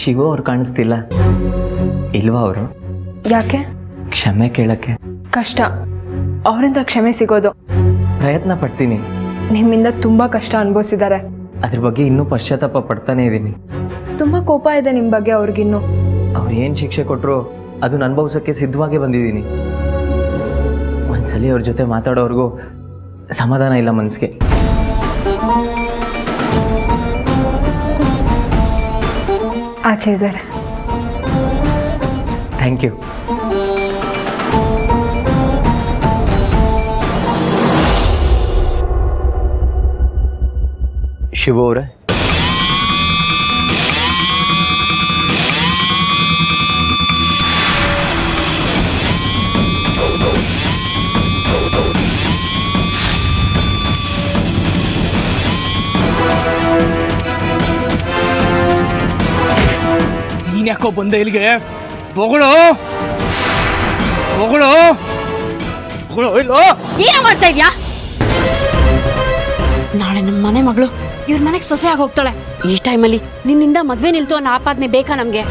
ಶಿವು ಅವ್ರು ಕಾಣಿಸ್ತಿಲ್ಲ. ಇಲ್ವಾ ಅವರು? ಯಾಕೆ? ಕ್ಷಮೆ ಕೇಳಕ್ಕೆ. ಕಷ್ಟ, ಅವರಿಂದ ಕ್ಷಮೆ ಸಿಗೋದು. ಪ್ರಯತ್ನ ಪಡ್ತೀನಿ. ನಿಮ್ಮಿಂದ ತುಂಬ ಕಷ್ಟ ಅನುಭವಿಸಿದ್ದಾರೆ. ಅದ್ರ ಬಗ್ಗೆ ಇನ್ನೂ ಪಶ್ಚಾತ್ತಾಪ ಪಡ್ತಾನೆ ಇದ್ದೀನಿ. ತುಂಬ ಕೋಪ ಇದೆ ನಿಮ್ಮ ಬಗ್ಗೆ ಅವ್ರಿಗಿನ್ನೂ. ಅವ್ರು ಏನು ಶಿಕ್ಷೆ ಕೊಟ್ಟರು ಅದನ್ನ ಅನುಭವಿಸೋಕ್ಕೆ ಸಿದ್ಧವಾಗೇ ಬಂದಿದ್ದೀನಿ. ಒಂದ್ಸಲಿ ಅವ್ರ ಜೊತೆ ಮಾತಾಡೋರ್ಗೂ ಸಮಾಧಾನ ಇಲ್ಲ ಮನಸ್ಸಿಗೆ. ಆಚೆ ಇದ್ದಾರೆ. Thank you. ಶಿವು ಅವರೇ, ನೀನ್ ಯಾಕೋ ಬಂದೆ ಇಲ್ಲಿಗೆ? ಹೋಗಳು ಇಲ್ಲೋ. ಏನೋ ಮಾಡ್ತಾ ಇದ್ಯಾ? ನಾಳೆ ನಮ್ಮ ಮನೆ ಮಗಳು ಇವ್ರ ಮನೆಗೆ ಸೊಸೆ ಆಗಿ ಹೋಗ್ತಾಳೆ. ಈ ಟೈಮಲ್ಲಿ ನಿನ್ನಿಂದ ಮದ್ವೆ ನಿಲ್ತು ಅನ್ನೋ ಆಪಾದನೆ ಬೇಕಾ ನಮ್ಗೆ?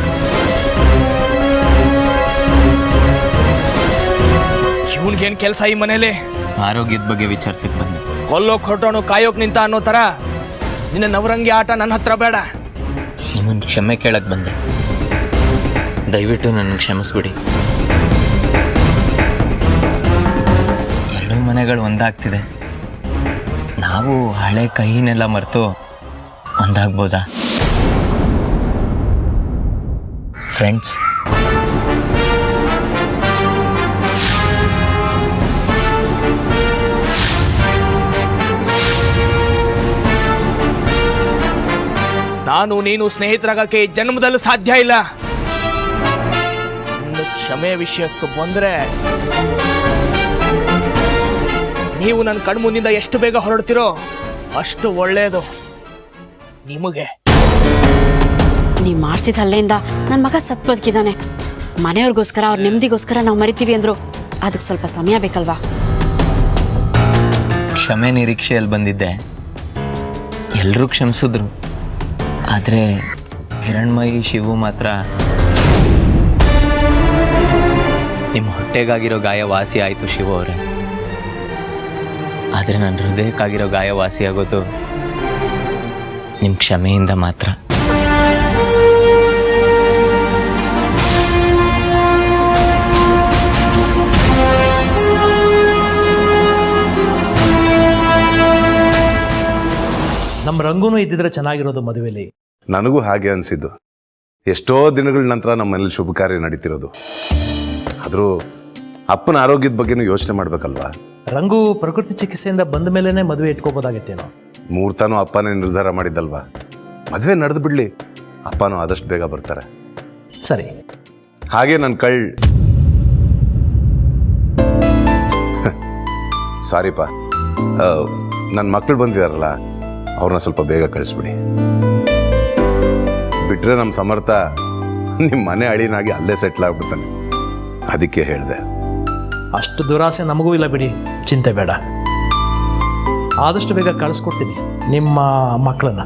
ಇವನ್ಗೇನ್ ಕೆಲಸ ಈ ಮನೇಲಿ? ಆರೋಗ್ಯದ ಬಗ್ಗೆ ವಿಚಾರಿಸಕ್ಕೆ ಬಂದೆ. ಕೊಲ್ಲೋಕ್ ಹೊರಟೋನು ಕಾಯೋಕ್ ನಿಂತ ಅನ್ನೋ ತರ ನಿನ್ನ ನವರಂಗಿ ಆಟ ನನ್ನ ಹತ್ರ ಬೇಡ. ನಿಮ್ಮನ್ನು ಕ್ಷಮೆ ಕೇಳಕ್ಕೆ ಬಂದೆ. ದಯವಿಟ್ಟು ನನ್ನ ಕ್ಷಮಿಸ್ಬಿಡಿ. ಎರಡೂ ಮನೆಗಳು ಒಂದಾಗ್ತಿದೆ. ನಾವು ಹಳೆ ಕಹಿನೆಲ್ಲ ಮರೆತು ಒಂದಾಗ್ಬೋದಾ ಫ್ರೆಂಡ್ಸ್? ನಾನು ನೀನು ಸ್ನೇಹಿತರಾಗಕ್ಕೆ ಜನ್ಮದಲ್ಲೂ ಸಾಧ್ಯ ಇಲ್ಲ. ಕ್ಷಮೆ ವಿಷಯಕ್ಕೆ ಬಂದ್ರೆ ನೀವು ನನ್ನ ಕಣ್ಮುಂದಿಂದ ಎಷ್ಟು ಬೇಗ ಹೊರಡ್ತಿರೋ ಅಷ್ಟು ಒಳ್ಳೆಯದು ನಿಮಗೆ. ನೀವ್ ಮಾಡ್ಸಿದ ಹಲ್ಲೆಯಿಂದ ನನ್ನ ಮಗ ಸತ್ ಬದುಕಿದ್ದಾನೆ. ಮನೆಯವ್ರಿಗೋಸ್ಕರ ಅವ್ರ ನೆಮ್ಮದಿಗೋಸ್ಕರ ನಾವು ಮರಿತೀವಿ ಅಂದ್ರು ಅದಕ್ಕೆ ಸ್ವಲ್ಪ ಸಮಯ ಬೇಕಲ್ವಾ? ಕ್ಷಮೆ ನಿರೀಕ್ಷೆಯಲ್ಲಿ ಬಂದಿದ್ದೆ. ಎಲ್ಲರೂ ಕ್ಷಮಿಸಿದ್ರು. ಆದರೆ ಹಿರಣ್ಮಯಿ ಶಿವು ಮಾತ್ರ ನಿಮ್ಮ ಹೊಟ್ಟೆಗಾಗಿರೋ ಗಾಯ ವಾಸಿ ಆಯಿತು ಶಿವು ಅವರೇ. ಆದರೆ ನನ್ನ ಹೃದಯಕ್ಕಾಗಿರೋ ಗಾಯ ವಾಸಿ ಆಗೋದು ನಿಮ್ಮ ಕ್ಷಮೆಯಿಂದ ಮಾತ್ರ. ನಮ್ಮ ರಂಗುನೂ ಇದ್ದಿದ್ರೆ ಚೆನ್ನಾಗಿರೋದು ಮದುವೆಲಿ. ನನಗೂ ಹಾಗೆ ಅನಿಸಿದ್ದು. ಎಷ್ಟೋ ದಿನಗಳ ನಂತರ ನಮ್ಮ ಮನೇಲಿ ಶುಭ ಕಾರ್ಯ ನಡೀತಿರೋದು. ಆದರೂ ಅಪ್ಪನ ಆರೋಗ್ಯದ ಬಗ್ಗೆನೂ ಯೋಚನೆ ಮಾಡ್ಬೇಕಲ್ವಾ? ರಂಗು ಪ್ರಕೃತಿ ಚಿಕಿತ್ಸೆಯಿಂದ ಬಂದ ಮೇಲೇನೆ ಮದುವೆ ಇಟ್ಕೋಬೋದಾಗಿತ್ತೇನೋ. ಮುಹೂರ್ತನೂ ಅಪ್ಪನೇ ನಿರ್ಧಾರ ಮಾಡಿದ್ದಲ್ವಾ? ಮದುವೆ ನಡೆದು ಬಿಡ್ಲಿ, ಅಪ್ಪನೂ ಆದಷ್ಟು ಬೇಗ ಬರ್ತಾರೆ. ಸರಿ. ಹಾಗೆ ನನ್ನ ಸಾರಿಪ್ಪ, ನನ್ನ ಮಕ್ಕಳು ಬಂದಿದಾರಲ್ಲ ಅವ್ರನ್ನ ಸ್ವಲ್ಪ ಬೇಗ ಕಳಿಸ್ಬಿಡಿ. ಬಿಟ್ರೆ ನಮ್ಮ ಸಮರ್ಥ ನಿಮ್ಮ ಮನೆ ಅಳಿನಾಗಿ ಅಲ್ಲೇ ಸೆಟ್ಲ್ ಆಗ್ಬಿಡ್ತಾನೆ. ಅದಕ್ಕೆ ಹೇಳಿದೆ. ಅಷ್ಟು ದುರಾಸೆ ನಮಗೂ ಇಲ್ಲ ಬಿಡಿ, ಚಿಂತೆ ಬೇಡ. ಆದಷ್ಟು ಬೇಗ ಕಳಿಸ್ಕೊಡ್ತೀನಿ ನಿಮ್ಮ ಮಕ್ಕಳನ್ನ.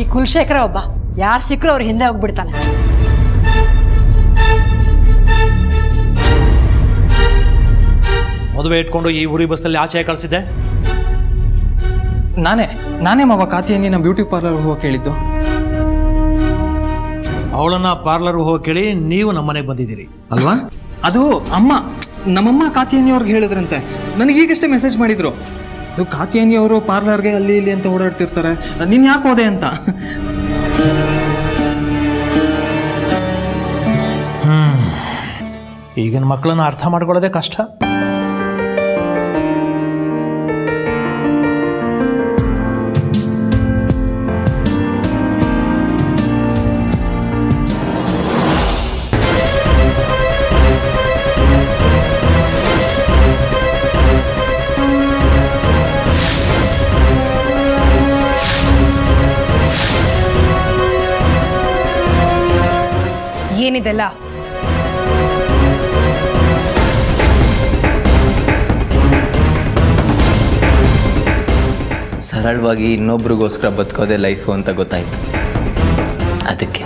ಈ ಕುಲಶೇಖರ ಒಬ್ಬ, ಯಾರು ಸಿಕ್ಕರು ಅವ್ರ ಹಿಂದೆ ಹೋಗ್ಬಿಡ್ತಾನೆ. ಮದುವೆ ಇಟ್ಕೊಂಡು ಈ ಊರಿ ಬಸ್ಸಲ್ಲಿ ಆಚೆ ಕಳಿಸಿದ್ದೆ ನಾನೇ ಮಾವ ಕಾತಿಯನ್ನ ಬ್ಯೂಟಿ ಪಾರ್ಲರ್ ಹೋಗಿ ಕೇಳಿದ್ದು. ಅವಳನ್ನ ಪಾರ್ಲರ್ ಹೋಗಿ ಕೇಳಿ ನೀವು ನಮ್ಮನೆಗೆ ಬಂದಿದ್ದೀರಿ ಅಲ್ವಾ? ಅದು ನಮ್ಮಮ್ಮ ಕಾತಿಯನಿಯವ್ರಿಗೆ ಹೇಳಿದ್ರಂತೆ. ನನಗೀಗಷ್ಟೇ ಮೆಸೇಜ್ ಮಾಡಿದ್ರು. ಅದು ಕಾತಿಯನಿಯವರು ಪಾರ್ಲರ್ಗೆ ಅಲ್ಲಿ ಇಲ್ಲಿ ಅಂತ ಓಡಾಡ್ತಿರ್ತಾರೆ, ನೀನು ಯಾಕೆ ಹೋದೆ ಅಂತ. ಈಗಿನ ಮಕ್ಕಳನ್ನ ಅರ್ಥ ಮಾಡ್ಕೊಳ್ಳೋದೇ ಕಷ್ಟ. ಏನಿದೆಲ್ಲ? ಸರಳವಾಗಿ ಇನ್ನೊಬ್ರಿಗೋಸ್ಕರ ಬದುಕೋದೇ ಲೈಫು ಅಂತ ಗೊತ್ತಾಯ್ತು. ಅದಕ್ಕೆ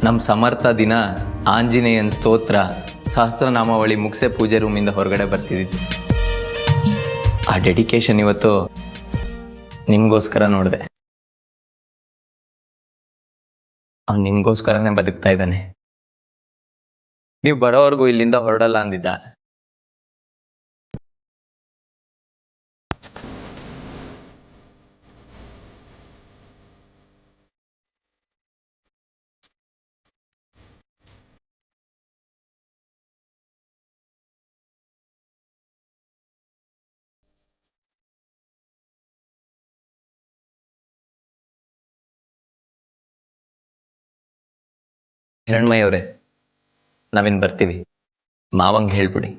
ನಮ್ಮ ಸಮರ್ಥ ದಿನ ಆಂಜನೇಯನ್ ಸ್ತೋತ್ರ ಸಹಸ್ರನಾಮಾವಳಿ ಮುಗಿಸೆ ಪೂಜೆ ರೂಮಿಂದ ಹೊರಗಡೆ ಬರ್ತಿದ್ದಿದ್ದು. ಆ ಡೆಡಿಕೇಶನ್ ಇವತ್ತು ನಿಮಗೋಸ್ಕರ ನೋಡಿದೆ. ಅವ್ನು ನಿಮಗೋಸ್ಕರನೇ ಬದುಕ್ತಾ ಇದ್ದಾನೆ. ನೀವು ಬರೋವರೆಗೂ ಇಲ್ಲಿಂದ ಹೊರಡಲ್ಲ ಅಂದಿದ್ದ. ಹಿರಣ್ಮಯ್ಯ ಅವರೇ, ನಾವಿನ್ ಬರ್ತೀವಿ. ಮಾವಂಗೆ ಹೇಳ್ಬಿಡಿ.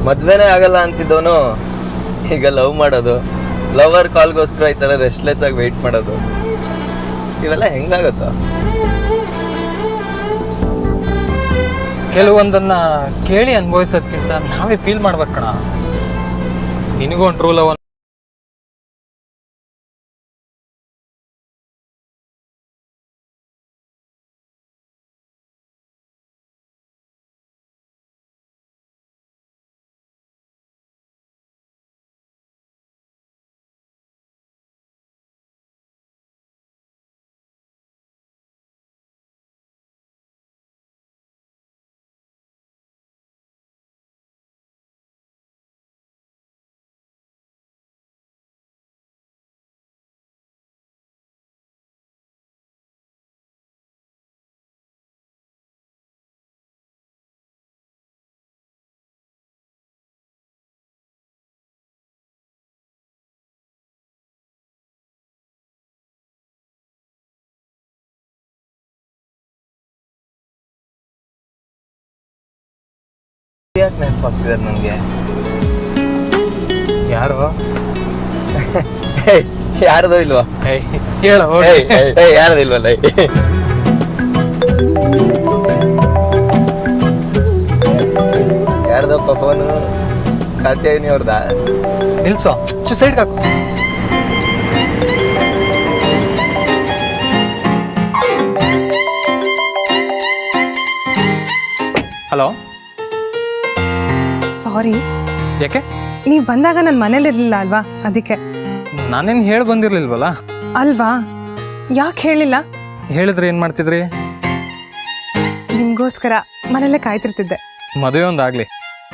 ಮದ್ವೆನೇ ಆಗಲ್ಲ ಅಂತಿದ್ದವನು ಈಗ ಲವ್ ಮಾಡೋದು, ಲವರ್ ಕಾಲ್ಗೋಸ್ಕರ ಈ ಥರ ರೆಸ್ಟ್ಲೆಸ್ ಆಗಿ ವೆಯ್ಟ್ ಮಾಡೋದು, ಇವೆಲ್ಲ ಹೆಂಗಾಗತ್ತ? ಕೆಲವೊಂದನ್ನ ಕೇಳಿ ಅನುಭವಿಸೋದ್ಕಿಂತ ನಾವೇ ಫೀಲ್ ಮಾಡ್ಬೇಕು ಕಣ. ನಿನಗೂ ಒಂದು ಟ್ರೂ ಲವ್ ಯಾಕೆ ನೆನಪಾಗ್ತಿದ್ದಾರೆ ನನಗೆ? ಯಾರು ಯಾರದೋ ಇಲ್ವಾ? ಹೇಳೋ ಯಾರದು ಇಲ್ವಲ್ಲ? ಯಾರ್ದಪ್ಪ ಫೋನು? ಕಾತ್ಯಾಯಿನಿ ಅವ್ರದಾ? ನಿಲ್ಸೋ, ಸೈಡ್ಗೆ ಹಾಕು. ಹಲೋ, ಸಾರಿ, ಯಾಕೆ? ನೀವು ಬಂದಾಗ ನನ್ನ ಮನೇಲಿರ್ಲಿಲ್ಲ ಅಲ್ವಾ, ಅದಕ್ಕೆ. ನಾನೇನು ಹೇಳಿ ಬಂದಿರ್ಲಿಲ್ವಲ್ಲ? ಅಲ್ವಾ, ಯಾಕೆ ಹೇಳಿಲ್ಲ? ಹೇಳಿದ್ರೆ ಏನು ಮಾಡ್ತಿದ್ರಿ? ನಿಮಗೋಸ್ಕರ ಮನೇಲೆ ಕಾಯ್ತಿರ್ತಿದ್ದೆ. ಮದುವೆ ಒಂದಾಗಲಿ,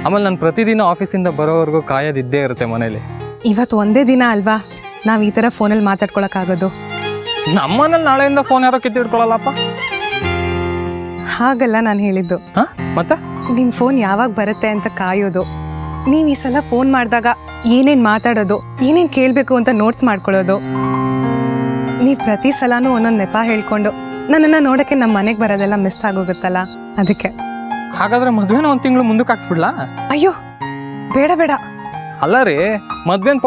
ಆಮೇಲೆ ನಾನು ಪ್ರತಿದಿನ ಆಫೀಸಿಂದ ಬರೋವರೆಗೂ ಕಾಯೋದಿದ್ದೇ ಇರುತ್ತೆ ಮನೇಲಿ. ಇವತ್ತು ಒಂದೇ ದಿನ ಅಲ್ವಾ ನಾವು ಈ ಥರ ಫೋನಲ್ಲಿ ಮಾತಾಡ್ಕೊಳಕ್ಕಾಗೋದು. ನಮ್ಮನೇಲಿ ನಾಳೆಯಿಂದ ಫೋನ್ ಯಾರೋ ಕಿತ್ತಿಡ್ಕೊಳ್ಳಲ್ಲಪ್ಪ. ಹಾಗಲ್ಲ ನಾನು ಹೇಳಿದ್ದು. ಹಾಂ, ಮತ್ತೆ ನಿಮ್ಮ ಫೋನ್ ಯಾವಾಗ ಬರುತ್ತೆ ಅಂತ ಕಾಯೋದು. ನೀವು ಈ ಸಲ ಫೋನ್ ಮಾಡಿದಾಗ ಏನೇನು ಮಾತಾಡೋದು, ಏನೇನು ಕೇಳಬೇಕು ಅಂತ ನೋಟ್ಸ್ ಮಾಡ್ಕೊಳ್ಳೋದು. ನೀವು ಪ್ರತಿ ಸಲನೂ ಒಂದೊಂದು ನೆಪ ಹೇಳ್ಕೊಂಡು ನನ್ನನ್ನು ನೋಡೋಕ್ಕೆ ನಮ್ಮ ಮನೆಗೆ ಬರೋದೆಲ್ಲ ಮಿಸ್ ಆಗೋಗುತ್ತಲ್ಲ, ಅದಕ್ಕೆ. ಹಾಗಾದ್ರೆ ಮದುವೆನ 1 ತಿಂಗಳು ಮುಂದಕ್ಕೆ ಹಾಕ್ಸ್ಬಿಡ್ಲಾ? ಅಯ್ಯೋ ಬೇಡ ಬೇಡ. ಅಲ್ಲ ರೀ, ಮದ್ವೆನ